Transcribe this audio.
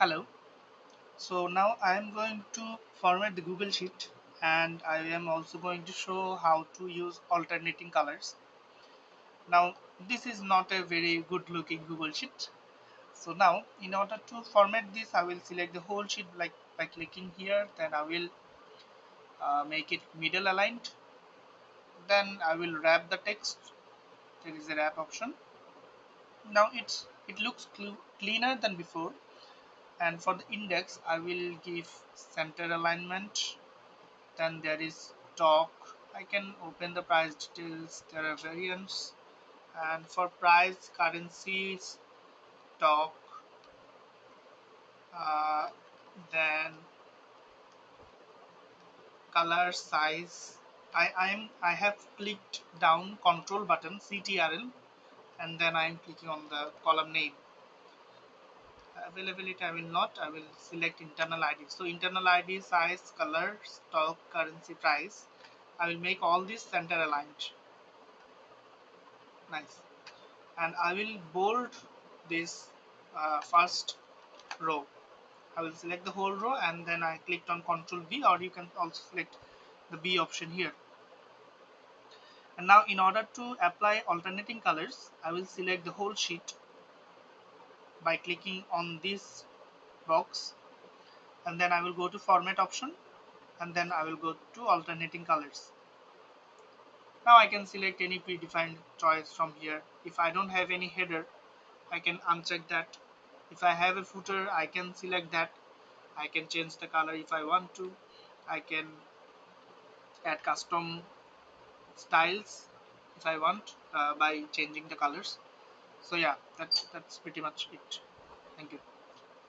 Hello. So now I am going to format the Google Sheet and I am also going to show how to use alternating colors. Now this is not a very good looking Google Sheet. So now in order to format this I will select the whole sheet like by clicking here, then I will make it middle aligned, then I will wrap the text. There is a wrap option. Now it looks cleaner than before, and for the index I will give center alignment. Then there is stock. I can open the price details. There are variants, and for price, currencies, stock, uh, then color, size. I have clicked down Control button CTRL, and then I am clicking on the column name. Availability I will not. I will select internal ID. So internal ID, size, color, stock, currency, price. I will make all these center aligned. Nice. And I will bold this first row. I will select the whole row and then I clicked on Ctrl B, or you can also select the B option here. And now in order to apply alternating colors, I will select the whole sheet by clicking on this box, and then I will go to format option, and then I will go to alternating colors. Now I can select any predefined choice from here. If I don't have any header, I can uncheck that. If I have a footer, I can select that. I can change the color if I want to. I can add custom styles if I want by changing the colors. So yeah, that's pretty much it. Thank you.